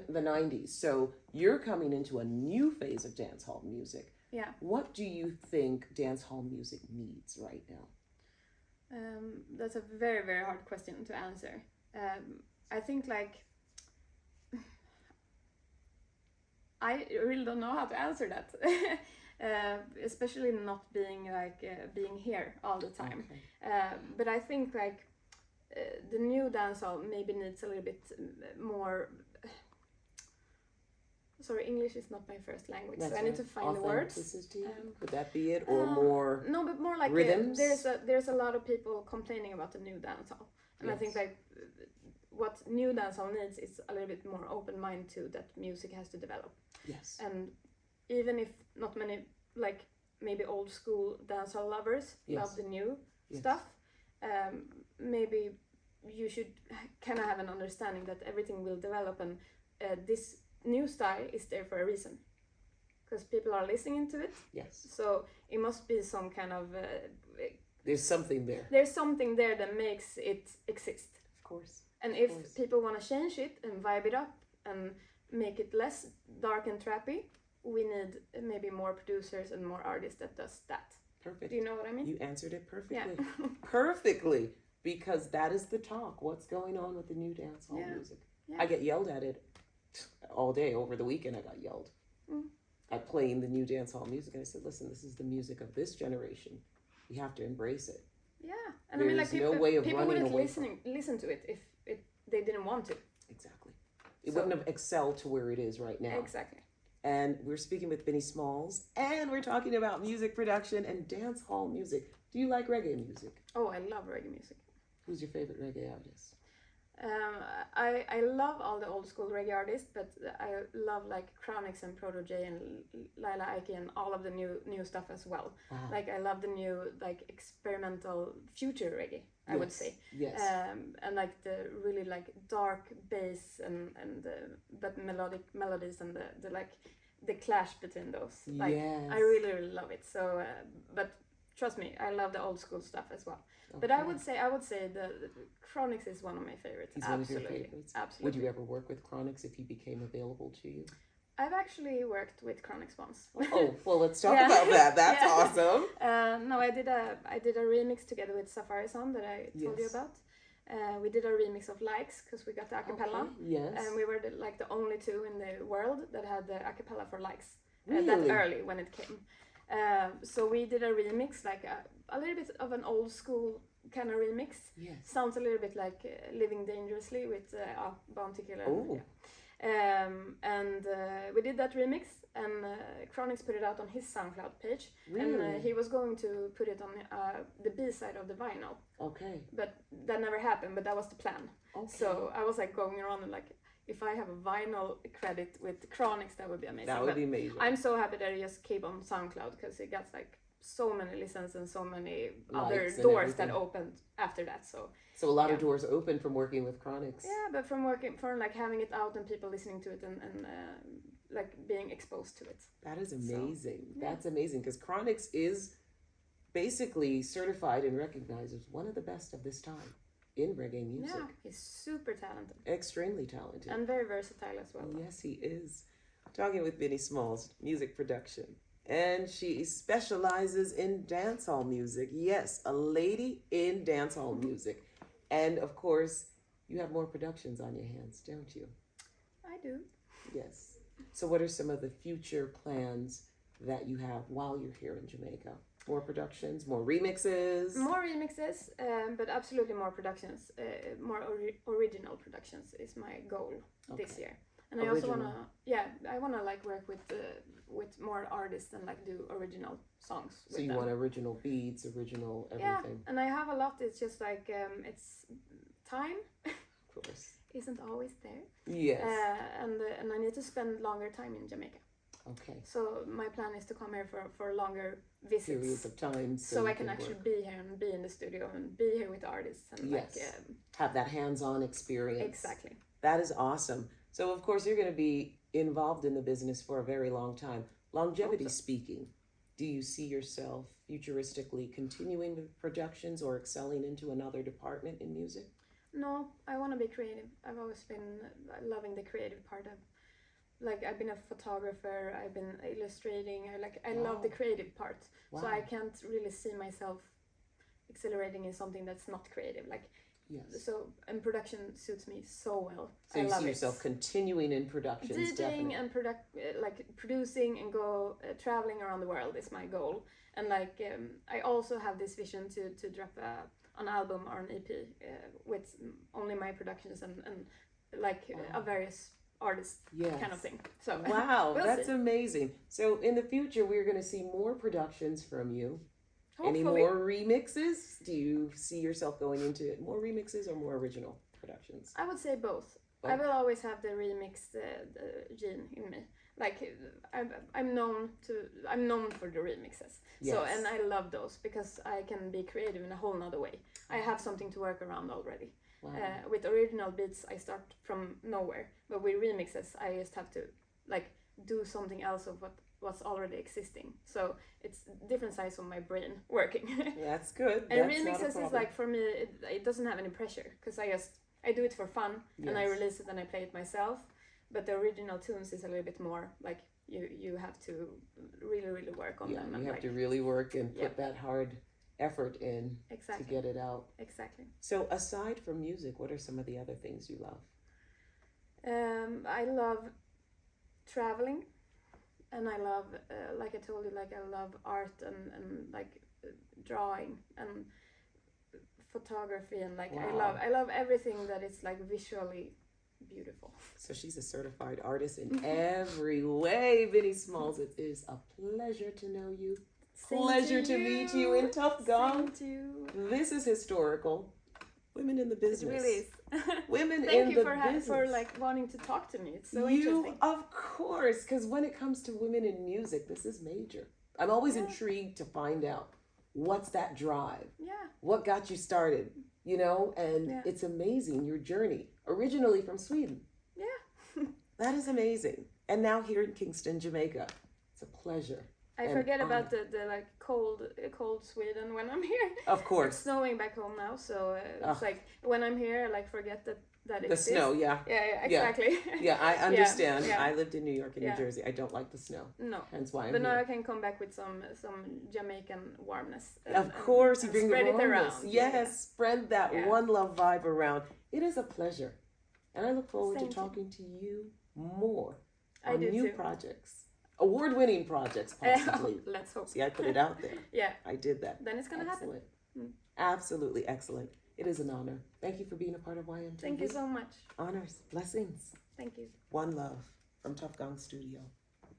the 90s. So you're coming into a new phase of dance hall music. Yeah. What do you think dance hall music needs right now? That's a very, very hard question to answer. I think like I really don't know how to answer that. Especially not being being here all the time. Okay. But I think like the new dancehall maybe needs a little bit more. Sorry, English is not my first language, so I need to find the words. Could that be it, or more? No, but more like rhythms. There's a lot of people complaining about the new dancehall, and yes. I think like what new dancehall needs is a little bit more open mind to that music has to develop. Yes. And even if not many like maybe old school dancehall lovers yes. love the new yes. stuff, maybe you should kind of have an understanding that everything will develop, and this new style is there for a reason, because people are listening to it. Yes. So it must be some kind of there's something there. There's something there that makes it exist. Of course. And if people want to change it and vibe it up and make it less dark and trappy, we need maybe more producers and more artists that does that. Perfect. Do you know what I mean? You answered it perfectly. Yeah. Perfectly, because that is the talk. What's going on with the new dancehall yeah. music? Yeah. I get yelled at it all day. Over the weekend, I got yelled at playing the new dancehall music. And I said, listen, this is the music of this generation. We have to embrace it. Yeah, and I mean, like people, no way of people running wouldn't away listen to it if they didn't want to. Exactly. It wouldn't have excelled to where it is right now. Exactly. And we're speaking with Binnie Smalls, and we're talking about music production and dance hall music. Do you like reggae music? Oh, I love reggae music. Who's your favorite reggae artist? I love all the old school reggae artists, but I love like Chronix and Proto J and Laila Ike and all of the new stuff as well. Wow. Like I love the new like experimental future reggae, I would say. Yes. And like the really like dark bass and but melodic melodies and the like the clash between those. Like yes. I really love it. So but trust me, I love the old school stuff as well. Okay. But I would say the Chronix is one of my favorites. He's absolutely. One of your favorites. Absolutely. Would you ever work with Chronix if he became available to you? I've actually worked with Chronix once. Oh, well, let's talk about that. That's awesome. No, I did a remix together with Safari Sound that I told you about. We did a remix of Likes because we got the acapella. Okay. Yes. And we were the only two in the world that had the acapella for Likes. Really? That early when it came. So we did a remix, like a little bit of an old school kind of remix. Yes. Sounds a little bit like Living Dangerously with Bounty Killer. Oh. Yeah. And we did that remix, and Chronix put it out on his SoundCloud page. Really? And he was going to put it on the B-side of the vinyl. Okay. But that never happened, but that was the plan. Okay. So I was like going around and like, if I have a vinyl credit with Chronix, that would be amazing. That would be amazing. I'm so happy that it just came on SoundCloud because it got like so many listens and so many other doors that opened after that. So a lot of doors open from working with Chronix. Yeah, but from like having it out and people listening to it and like being exposed to it. That is amazing. So, that's amazing because Chronix is basically certified and recognized as one of the best of this time in reggae music. Yeah, he's super talented. Extremely talented. And very versatile as well. Yes, he is. Talking with Binnie Smalls, music production. And she specializes in dancehall music. Yes, a lady in dancehall music. And of course, you have more productions on your hands, don't you? I do. Yes. So what are some of the future plans that you have while you're here in Jamaica? More productions, more remixes? More remixes, but absolutely more productions. More original productions is my goal this year. And I also wanna like work with more artists and like do original songs. So you want original beats, original everything. Yeah, and I have a lot. It's just like it's time. Of course. Isn't always there. Yes. And I need to spend longer time in Jamaica. Okay. So my plan is to come here for longer visits. Periods of time. So I can actually be here and be in the studio and be here with artists and have that hands-on experience. Exactly. That is awesome. So of course you're going to be involved in the business for a very long time. Longevity speaking, do you see yourself futuristically continuing with productions or excelling into another department in music? No, I want to be creative. I've always been loving the creative part of, like, I've been a photographer, I've been illustrating, I love the creative part. So I can't really see myself accelerating in something that's not creative. Like, so, and production suits me so well. So you see yourself continuing in productions, DJing and producing and go traveling around the world is my goal. And like, I also have this vision to drop an album or an EP with only my productions and a various artists kind of thing. So wow, we'll that's see. amazing. So in the future, we're going to see more productions from you. Hopefully. Any more remixes? Do you see yourself going into more remixes or more original productions? I would say both. I will always have the remix gene in me. Like, I'm known for the remixes. Yes. So, and I love those because I can be creative in a whole nother way. I have something to work around already. Wow. With original beats, I start from nowhere. But with remixes, I just have to like do something else of what's already existing. So it's different sides of my brain working. That's good. And That's remixes is like, for me, it doesn't have any pressure because I do it for fun and I release it and I play it myself. But the original tunes is a little bit more like you have to really work on them. You have to really work and put that hard effort in to get it out. Exactly. So aside from music, what are some of the other things you love? I love traveling, and I love, like I told you, like I love art and like drawing and photography and like I love everything that is like visually beautiful. So she's a certified artist in every way. Binnie Smalls, it is a pleasure to know you. Pleasure to meet you in Tuff Gong. This is historical. Women in the business. It really is. Women Thank in you the business. for like wanting to talk to me. It's so interesting. Of course, because when it comes to women in music, this is major. I'm always intrigued to find out what's that drive. Yeah. What got you started? You know, and it's amazing, your journey. Originally from Sweden. Yeah. That is amazing. And now here in Kingston, Jamaica. It's a pleasure. I forget about the like cold Sweden when I'm here. Of course. It's snowing back home now, so it's like when I'm here, I like forget that it the exists. snow, yeah, exactly. Yeah, I understand. Yeah. I lived in New York and New Jersey. I don't like the snow. No. Hence why I'm here. But now I can come back with some Jamaican warmness. Of course, you bring the warmness. Spread it around. Yes, spread that one love vibe around. It is a pleasure, and I look forward to talking to you more on new projects. Award-winning projects, possibly. Let's hope. See, I put it out there. Yeah. I did that. Then it's going to happen. Absolutely excellent. It is an honor. Thank you for being a part of YMTV. Thank you so much. Honors. Blessings. Thank you. One love from Tuff Gong Studio.